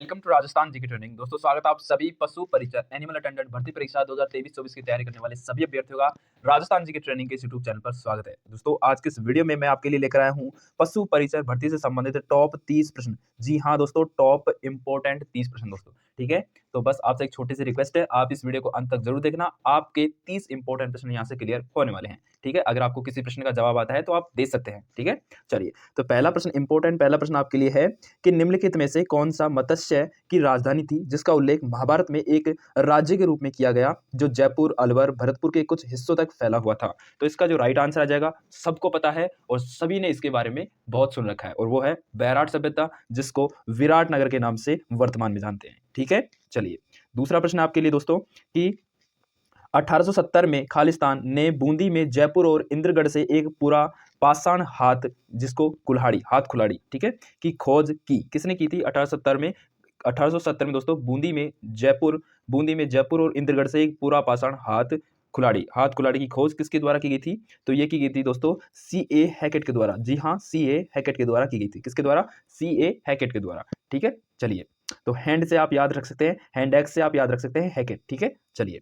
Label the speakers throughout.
Speaker 1: Welcome to Rajasthan GK training. दोस्तों स्वागत है आप सभी पशु परिचर एनिमल अटेंडेंट भर्ती परीक्षा 2023-24 की तैयारी करने वाले सभी अभ्यर्थियों का राजस्थान जीके ट्रेनिंग के यूट्यूब चैनल पर स्वागत है। दोस्तों आज के इस वीडियो में मैं आपके लिए लेकर आया हूं पशु परिचर भर्ती से संबंधित टॉप 30 प्रश्न। जी हाँ दोस्तों, टॉप इंपोर्टेंट 30 प्रश्न दोस्तों। ठीक है, तो बस आपसे एक छोटी सी रिक्वेस्ट है, आप इस वीडियो को अंत तक जरूर देखना। आपके 30 इंपोर्टेंट प्रश्न यहाँ से क्लियर होने वाले हैं। ठीक है, अगर आपको किसी प्रश्न का जवाब आता है तो आप दे सकते हैं। ठीक है, चलिए तो पहला प्रश्न आपके लिए है कि निम्नलिखित में से कौन सा मत्स्य की राजधानी थी जिसका उल्लेख महाभारत में एक राज्य के रूप में किया गया जो जयपुर, अलवर, भरतपुर के कुछ हिस्सों तक फैला हुआ था। तो इसका जो राइट आंसर आ जाएगा, सबको पता है और सभी ने इसके बारे में बहुत सुन रखा है, और वो है बैराट सभ्यता, जिसको विराट नगर के नाम से वर्तमान में जानते हैं। ठीक है, चलिए दूसरा प्रश्न आपके लिए दोस्तों कि 1870 में खालिस्तान ने बूंदी में जयपुर और इंद्रगढ़ से एक पूरा पाषाण हाथ, जिसको हाथ कुल्हाड़ी, ठीक है, की खोज की किसने की थी 1870 में दोस्तों बूंदी में जयपुर और इंद्रगढ़ से एक पूरा पाषाण हाथ कुल्हाड़ी की खोज किसके द्वारा की गई थी? तो ये की गई थी दोस्तों C.A. हैकेट के द्वारा। जी हाँ, C.A. हैकेट के द्वारा की गई थी। किसके द्वारा? C.A. हैकेट के द्वारा। ठीक है, चलिए तो हैंड से आप याद रख सकते हैं, हैंड एक्स से आप याद रख सकते हैं हैकेट। ठीक है, चलिए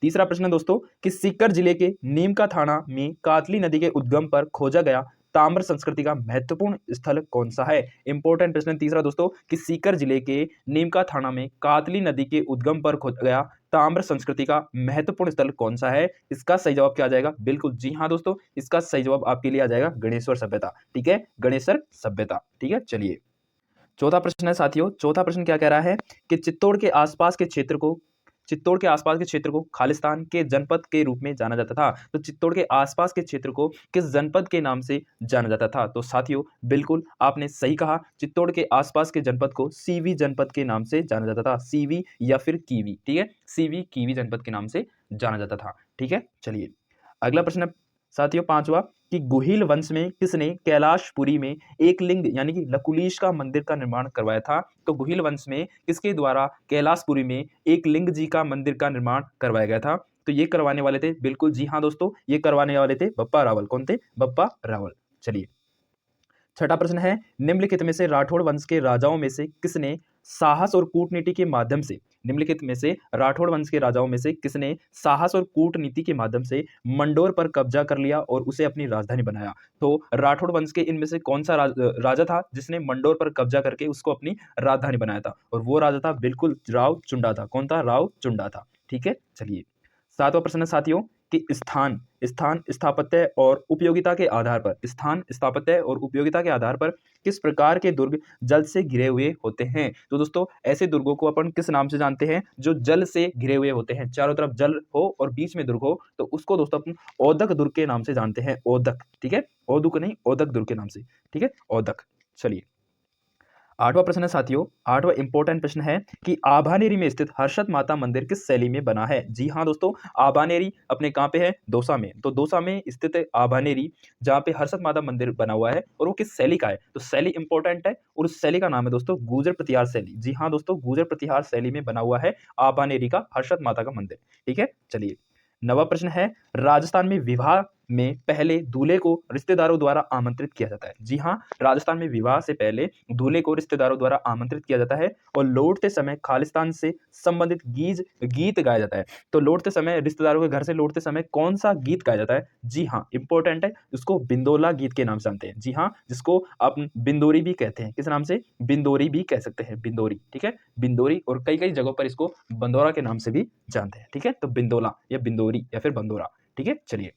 Speaker 1: तीसरा प्रश्न है दोस्तों कि सीकर जिले के नीमका थाना में कातली नदी के उद्गम पर खोजा गया ताम्र संस्कृति का महत्वपूर्ण स्थल कौन सा है? इंपॉर्टेंट प्रश्न तीसरा दोस्तों कि सीकर जिले के नीमका थाना में कातली नदी के उद्गम पर खोजा गया ताम्र संस्कृति का महत्वपूर्ण स्थल कौन सा है? इसका सही जवाब क्या आ जाएगा? बिल्कुल जी हाँ दोस्तों, इसका सही जवाब आपके लिए आ जाएगा गणेश्वर सभ्यता। ठीक है, गणेश्वर सभ्यता। ठीक है, चलिए चौथा प्रश्न है साथियों। चौथा प्रश्न क्या कह रहा है कि चित्तौड़ के आसपास के क्षेत्र को खालिस्तान के जनपद के रूप में जाना जाता था। तो चित्तौड़ के आसपास के क्षेत्र को किस जनपद के नाम से जाना जाता था? तो साथियों बिल्कुल आपने सही कहा, चित्तौड़ के आसपास के जनपद को सीवी जनपद के नाम से जाना जाता था। सीवी या फिर कीवी। ठीक है, सीवी कीवी जनपद के नाम से जाना जाता था। ठीक है, चलिए अगला प्रश्न है साथियों पांचवा कि गुहिल वंश में किसने कैलाशपुरी में एक लिंग यानी कि लकुलीश का मंदिर का निर्माण करवाया था? तो गुहिल वंश में किसके द्वारा कैलाशपुरी में एक लिंग जी का मंदिर का निर्माण करवाया गया था? तो ये करवाने वाले थे, बिल्कुल जी हाँ दोस्तों, ये करवाने वाले थे बप्पा रावल। कौन थे? बप्पा रावल। चलिए छठा प्रश्न है निम्नलिखित में से राठौड़ वंश के राजाओं में से किसने साहस और कूटनीति के माध्यम से निम्नलिखित में से राठौड़ वंश के राजाओं में से किसने साहस और कूटनीति के माध्यम से मंडोर पर कब्जा कर लिया और उसे अपनी राजधानी बनाया? तो राठौड़ वंश के इनमें से कौन सा राजा था जिसने मंडोर पर कब्जा करके उसको अपनी राजधानी बनाया था? और वो राजा था बिल्कुल राव चुंडा था। कौन था? राव चुंडा था। ठीक है, चलिए सातवां प्रश्न है साथियों कि स्थान स्थापत्य और उपयोगिता के आधार पर किस प्रकार के दुर्ग जल से घिरे हुए होते हैं? तो दोस्तों ऐसे दुर्गों को अपन किस नाम से जानते हैं? जो जल से घिरे हुए होते हैं, चारों तरफ जल हो और बीच में दुर्ग हो, तो उसको दोस्तों अपन ओदक दुर्ग के नाम से जानते हैं। ओदक। ठीक है, ओदुक नहीं, ओदक दुर्ग के नाम से। ठीक है, ओदक। चलिए आठवां प्रश्न है साथियों, आठवां इंपॉर्टेंट प्रश्न है कि आभानेरी में स्थित हर्षद माता मंदिर किस शैली में बना है? जी हाँ दोस्तों, आभानेरी अपने कहाँ पे है? दौसा में। तो दौसा में स्थित आभानेरी, जहाँ पे हर्षद माता मंदिर बना हुआ है, और वो किस शैली का है? तो शैली इंपॉर्टेंट है, और उस शैली का नाम है दोस्तों गुर्जर प्रतिहार शैली। जी हाँ दोस्तों, गुर्जर प्रतिहार शैली में बना हुआ है आभानेरी का हर्षद माता का मंदिर। ठीक है, चलिए नवा प्रश्न है राजस्थान में विवाह में पहले दूल्हे को रिश्तेदारों द्वारा आमंत्रित किया जाता है। जी हाँ, राजस्थान में विवाह से पहले दूल्हे को रिश्तेदारों द्वारा आमंत्रित किया जाता है और लौटते समय खालिस्तान से संबंधित गीत गाया जाता है। तो लौटते समय, रिश्तेदारों के घर से लौटते समय कौन सा गीत गाया जाता है? जी हाँ, इंपॉर्टेंट है, उसको बिंदोला गीत के नाम से जानते हैं। जी हाँ, जिसको आप बिंदोरी भी कहते हैं। किस नाम से? बिंदोरी भी कह सकते हैं, बिंदोरी। ठीक है, बिंदोरी, और कई कई जगहों पर इसको बंदौरा के नाम से भी जानते हैं। ठीक है, तो बिंदोला या बिंदोरी या फिर बंदोरा। ठीक है, चलिए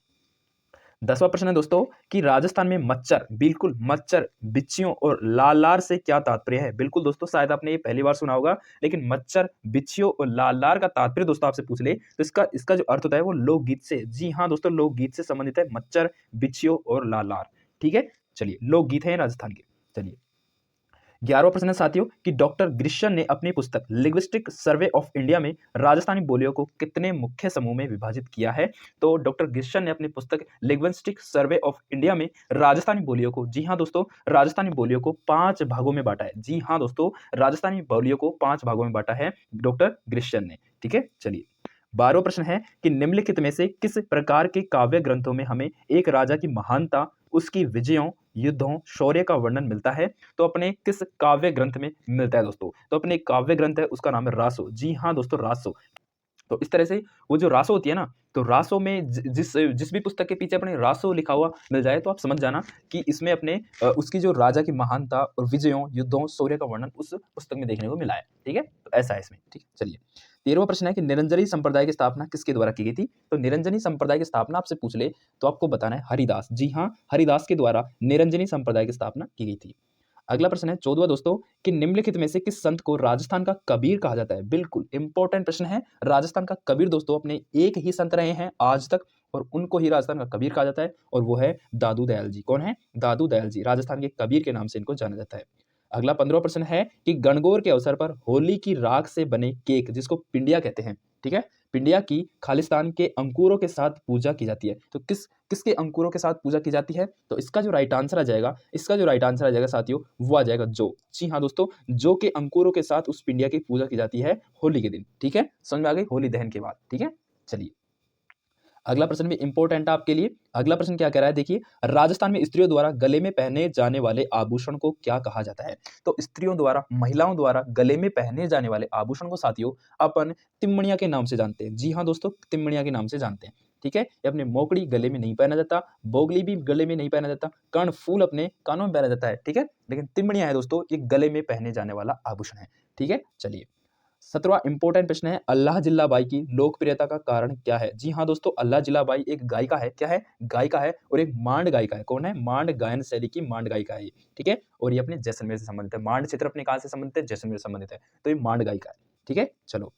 Speaker 1: 10वां प्रश्न है दोस्तों कि राजस्थान में मच्छर, बिल्कुल मच्छर, बिच्छियों और लालार से क्या तात्पर्य है? बिल्कुल दोस्तों, शायद आपने ये पहली बार सुना होगा, लेकिन मच्छर, बिच्छियों और लालार का तात्पर्य दोस्तों आपसे पूछ ले तो इसका जो अर्थ होता है वो लोकगीत से। जी हाँ दोस्तों, लोकगीत से संबंधित है मच्छर, बिच्छियों और लालार। ठीक है, चलिए लोकगीत है राजस्थान के। चलिए 11वां प्रश्न है साथियों कि डॉक्टर ग्रिश्चन ने अपनी पुस्तक लिंग्विस्टिक सर्वे ऑफ इंडिया में राजस्थानी बोलियों को कितने मुख्य समूह में विभाजित किया है? तो डॉक्टर ग्रिश्चन ने अपनी पुस्तक लिंग्विस्टिक सर्वे ऑफ इंडिया में राजस्थानी बोलियों को, जी हाँ दोस्तों, राजस्थानी बोलियों को 5 भागों में बांटा है। जी हाँ दोस्तों, राजस्थानी बोलियों को 5 भागों में बांटा है डॉक्टर ग्रिश्चन ने। ठीक है, चलिए 12वां प्रश्न है कि निम्नलिखित में से किस प्रकार के काव्य ग्रंथों में हमें एक राजा की महानता, उसकी विजयों युद्धों, शौर्य का वर्णन मिलता है तो अपने किस काव्य ग्रंथ में मिलता है दोस्तों? तो अपने एक काव्य ग्रंथ है उसका नाम है रासो। जी हाँ दोस्तों, रासो। तो इस तरह से वो जो रासो होती है ना, तो रासो में जिस भी पुस्तक के पीछे अपने रासो लिखा हुआ मिल जाए तो आप समझ जाना कि इसमें अपने उसकी जो राजा की महानता और विजयों, युद्धों, शौर्य का वर्णन उस पुस्तक में देखने को मिला है। ठीक है, तो ऐसा है इसमें। ठीक है, चलिए 13वां प्रश्न है कि निरंजनी संप्रदाय की स्थापना किसके द्वारा की गई थी? तो निरंजनी संप्रदाय की स्थापना आपसे पूछ ले तो आपको बताना है हरिदास। जी हाँ, हरिदास के द्वारा निरंजनी संप्रदाय की स्थापना की गई थी। अगला प्रश्न है 14वां दोस्तों कि निम्नलिखित में से किस संत को राजस्थान का कबीर कहा जाता है? बिल्कुल इंपॉर्टेंट प्रश्न है। राजस्थान का कबीर दोस्तों अपने एक ही संत रहे हैं आज तक और उनको ही राजस्थान का कबीर कहा जाता है और वो है दादू दयाल जी। कौन है? दादू दयाल जी। राजस्थान के कबीर के नाम से इनको जाना जाता है। अगला 15वां प्रश्न है कि गणगौर के अवसर पर होली की राख से बने केक जिसको पिंडिया कहते हैं, ठीक है, पिंडिया की खालिस्तान के अंकुरों के साथ पूजा की जाती है। तो किसके अंकुरों के साथ पूजा की जाती है? तो इसका जो राइट आंसर आ जाएगा, साथियों, वो आ जाएगा जौ। जी हाँ दोस्तों, जौ के अंकुरों के साथ उस पिंडिया की पूजा की जाती है होली के दिन। ठीक है, समझ में आ गई? होली दहन के बाद। ठीक है, चलिए अगला प्रश्न भी इंपॉर्टेंट है आपके लिए। अगला प्रश्न क्या कह रहा है देखिए, राजस्थान में स्त्रियों द्वारा गले में पहने जाने वाले आभूषण को क्या कहा जाता है? तो स्त्रियों द्वारा, महिलाओं द्वारा गले में पहने जाने वाले आभूषण को साथियों अपन तिमणिया के नाम से जानते हैं। जी हाँ दोस्तों, तिमणिया के नाम से जानते हैं। ठीक है, ये अपने मोकड़ी गले में नहीं पहना जाता, बोगली भी गले में नहीं पहना जाता, कर्णफूल अपने कानों में पहना जाता है। ठीक है, लेकिन तिमणिया है दोस्तों, ये गले में पहने जाने वाला आभूषण है। ठीक है, चलिए 17वां इंपॉर्टेंट प्रश्न है, अल्लाह जिल्लाबाई की लोकप्रियता का कारण क्या है? जी हाँ दोस्तों, अल्लाह जिल्लाबाई एक गायिका है। क्या है? गायिका है और एक मांड गायिका है। कौन है? मांड गायन शैली की मांड गायिका है ये। ठीक है, और ये अपने जैसलमेर से संबंधित है। मांड क्षेत्र अपने कहाँ से संबंधित है? जैसलमेर से संबंधित है। तो ये मांड गायिका है। ठीक है, चलो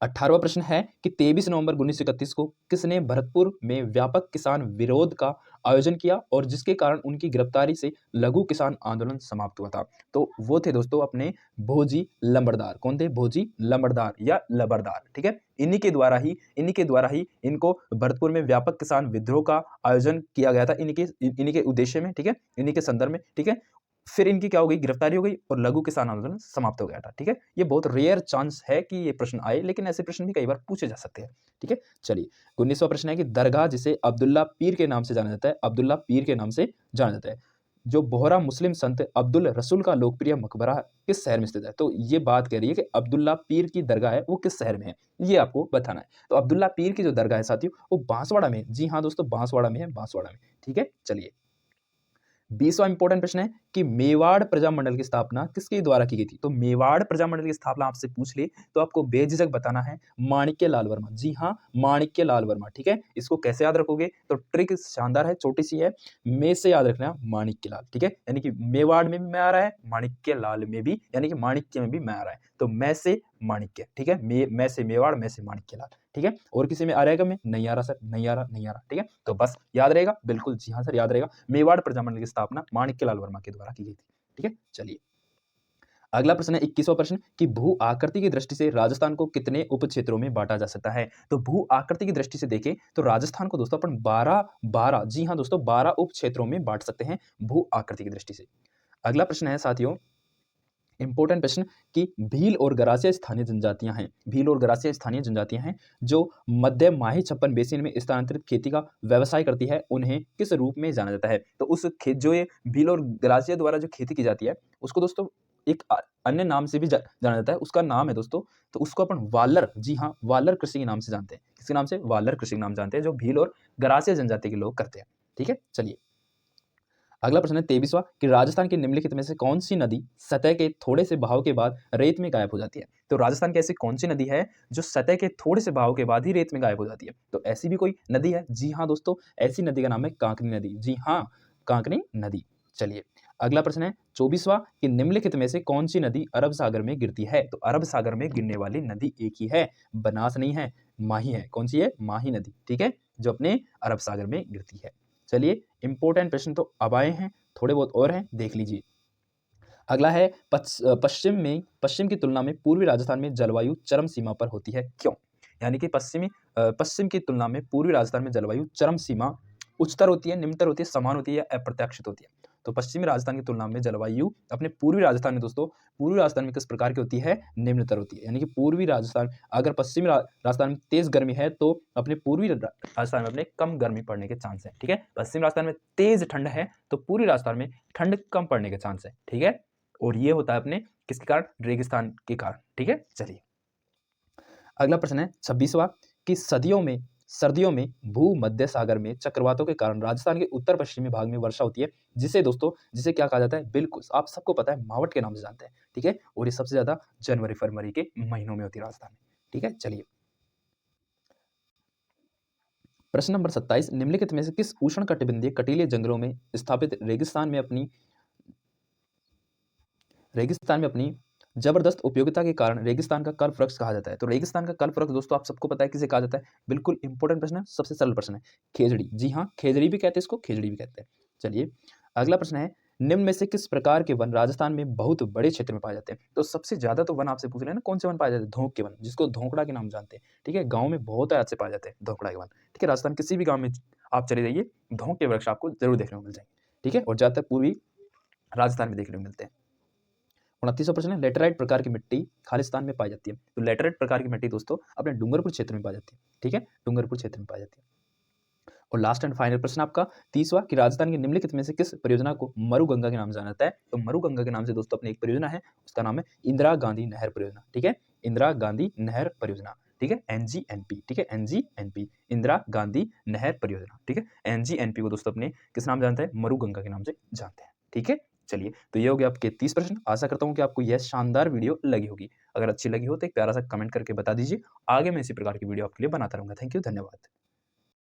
Speaker 1: 18वां प्रश्न है कि 23 नवंबर 1931 को किसने भरतपुर में व्यापक किसान विरोध का आयोजन किया और जिसके कारण उनकी गिरफ्तारी से लघु किसान आंदोलन समाप्त हुआ था? तो वो थे दोस्तों अपने भोजी लंबरदार। कौन थे? भोजी लंबरदार या लबरदार। ठीक है, इन्हीं के द्वारा ही इनको भरतपुर में व्यापक किसान विद्रोह का आयोजन किया गया था, इन्हीं के उद्देश्य में। ठीक है, इन्हीं के संदर्भ में। ठीक है, फिर इनकी क्या हो गई? गिरफ्तारी हो गई और लघु किसान आंदोलन समाप्त हो गया था। ठीक है, ये बहुत रेयर चांस है कि ये प्रश्न आए, लेकिन ऐसे प्रश्न भी कई बार पूछे जा सकते हैं। ठीक है, चलिए 19वां प्रश्न है कि दरगाह जिसे अब्दुल्ला पीर के नाम से जाना जाता है, अब्दुल्ला पीर के नाम से जाना जाता है, जो बोहरा मुस्लिम संत अब्दुल रसूल का लोकप्रिय मकबरा किस शहर में स्थित है? तो ये बात कह रही है कि अब्दुल्ला पीर की दरगाह है वो किस शहर में है, ये आपको बताना है। तो अब्दुल्ला पीर की जो दरगाह है साथियों, वो बांसवाड़ा में है। जी हाँ दोस्तों, बांसवाड़ा में है, बांसवाड़ा में। ठीक है, चलिए 20वां इंपॉर्टेंट प्रश्न है कि मेवाड़ प्रजामंडल की स्थापना किसके द्वारा की गई थी? तो मेवाड़ प्रजामंडल की स्थापना आपसे पूछ ले तो आपको बेझिझक बताना है माणिक्य लाल वर्मा। जी हाँ, माणिक्य लाल वर्मा। ठीक है, इसको कैसे याद रखोगे? तो ट्रिक शानदार है, छोटी सी है, मे से याद रखना माणिक्य लाल। ठीक है, यानी कि मेवाड़ में भी मैं आ रहा है, माणिक्य लाल में भी यानी कि माणिक्य में भी मैं आ रहा है, तो मैं से माणिक्य। ठीक है, मैं से मेवाड़, मैं से माणिक्य लाल। ठीक है, और किसी में आ रहेगा? मैं नहीं आ रहा सर, नहीं आ रहा, नहीं आ रहा। ठीक है, तो बस याद रहेगा, बिल्कुल जी हाँ सर, याद रहेगा। मेवाड़ प्रजामंडल की स्थापना माणिक्यलाल वर्मा के द्वारा की गई थी। ठीक है, चलिए अगला प्रश्न है 21वां प्रश्न कि भू आकृति की दृष्टि से राजस्थान को कितने उप क्षेत्रों में बांटा जा सकता है? तो भू आकृति की दृष्टि से देखें तो राजस्थान को दोस्तों अपन 12 जी हाँ दोस्तों 12 उप क्षेत्रों में बांट सकते हैं भू आकृति की दृष्टि से। अगला प्रश्न है साथियों, इंपॉर्टेंट प्रश्न कि भील और गरासिया स्थानीय जनजातियां हैं। भील और गरासिया स्थानीय जनजातियां हैं जो मध्य माही छप्पन बेसिन में स्थानांतरित खेती का व्यवसाय करती है, उन्हें किस रूप में जाना जाता है? तो उस खेत जो ये भील और गरासिया द्वारा जो खेती की जाती है उसको दोस्तों एक अन्य नाम से भी जाना जाता है, उसका नाम है दोस्तों, तो उसको अपन वालर, जी हाँ वालर कृषि के नाम से जानते हैं। किसके नाम से? वालर कृषि के नाम जानते हैं, जो भील और गरासिया जनजाति के लोग करते हैं। ठीक है, चलिए अगला प्रश्न है 23वां कि राजस्थान की निम्नलिखित में से कौन सी नदी सतह के थोड़े से बहाव के बाद रेत में गायब हो जाती है? तो राजस्थान की ऐसी कौन सी नदी है जो सतह के थोड़े से बहाव के बाद ही रेत में गायब हो जाती है? तो ऐसी भी कोई नदी है? जी हाँ दोस्तों, ऐसी नदी का नाम है कांकनी नदी। जी हाँ, कांकनी नदी। चलिए अगला प्रश्न है 24वां कि निम्नलिखित में से कौन सी नदी अरब सागर में गिरती है? तो अरब सागर में गिरने वाली नदी एक ही है, बनास नहीं है, माही है। कौन सी है? माही नदी। ठीक है, जो अपने अरब सागर में गिरती है। चलिए इंपॉर्टेंट प्रश्न तो अब आए हैं, थोड़े बहुत और हैं, देख लीजिए। अगला है पश्चिम की तुलना में पूर्वी राजस्थान में जलवायु चरम सीमा पर होती है, क्यों? यानी कि पश्चिम की तुलना में पूर्वी राजस्थान में जलवायु चरम सीमा उच्चतर होती है, निम्नतर होती है, समान होती है या अप्रत्याशित होती है? तो पश्चिमी राजस्थान की तुलना में जलवायु अपने पूर्वी राजस्थान में दोस्तों, पूर्वी राजस्थान में किस प्रकार की होती है? निम्नतर होती है। यानी कि पूर्वी राजस्थान, अगर पश्चिमी राजस्थान में तेज गर्मी है तो अपने पूर्वी राजस्थान में अपने कम गर्मी पड़ने के चांस है। ठीक है, पश्चिमी राजस्थान में तेज ठंड है तो पूर्वी राजस्थान में ठंड कम पड़ने के चांस है। ठीक है, और ये होता है अपने किसके कारण? रेगिस्तान के कारण। ठीक है, चलिए अगला प्रश्न है 26वां कि सर्दियों में भूमध्य सागर में चक्रवातों के कारण राजस्थान के उत्तर पश्चिमी भाग में वर्षा होती है, जिसे क्या कहा जाता है? बिल्कुल आप सबको पता है, मावट के नाम से जानते हैं। ठीक है, और ये सबसे ज्यादा जनवरी फरवरी के महीनों में होती है राजस्थान में। ठीक है, चलिए प्रश्न नंबर 27, निम्नलिखित में से किस उष्णकटिबंधीय कटीले जंगलों में स्थापित रेगिस्तान में अपनी जबरदस्त उपयोगिता के कारण रेगिस्तान का कल्प वृक्ष कहा जाता है? तो रेगिस्तान का कल्प वृक्ष दोस्तों आप सबको पता है किसे कहा जाता है? बिल्कुल इंपॉर्टेंट प्रश्न है, सबसे सरल प्रश्न है, खेजड़ी। जी हाँ, खेजड़ी भी कहते हैं इसको, खेजड़ी भी कहते हैं। चलिए अगला प्रश्न है, निम्न में से किस प्रकार के वन राजस्थान में बहुत बड़े क्षेत्र में पाए जाते हैं? तो सबसे ज्यादा तो वन आपसे पूछ रहे हैं ना, कौन से वन पाए जाते हैं? धोंक के वन, जिसको धोंकड़ा के नाम जानते हैं। ठीक है, गाँव में बहुत अच्छे पाए जाते हैं धोंकड़ा के वन। ठीक है, राजस्थान किसी भी गाँव में आप चले जाइए, धोंक के वृक्ष आपको जरूर देखने को मिल जाएंगे। ठीक है, और ज्यादातर पूर्वी राजस्थान में देखने को मिलते हैं। 29वां प्रश्न है, लेटेराइट प्रकार की मिट्टी खालिस्तान में पाई जाती है? तो लेटेराइट प्रकार की मिट्टी दोस्तों अपने डूंगरपुर क्षेत्र में पाई जाती है। ठीक है, डूंगरपुर क्षेत्र में पाई जाती है। और लास्ट एंड फाइनल प्रश्न आपका 30वां कि राजस्थान के निम्नलिखित में से किस परियोजना को मरुगंगा के नाम से जाना जाता है? तो मरुगंगा के नाम से दोस्तों अपनी एक परियोजना है, उसका नाम है इंदिरा गांधी नहर परियोजना। ठीक है, इंदिरा गांधी नहर परियोजना। ठीक है, NGNP। ठीक है, NGNP, इंदिरा गांधी नहर परियोजना। ठीक है, NGNP को दोस्तों अपने किस नाम जानते हैं? मरुगंगा के नाम से जानते हैं। ठीक है, चलिए तो ये हो गया आपके 30 प्रश्न। आशा करता हूँ कि आपको यह शानदार वीडियो लगी होगी। अगर अच्छी लगी हो तो एक प्यारा सा कमेंट करके बता दीजिए। आगे मैं इसी प्रकार की वीडियो आपके लिए बनाता रहूंगा। थैंक यू, धन्यवाद।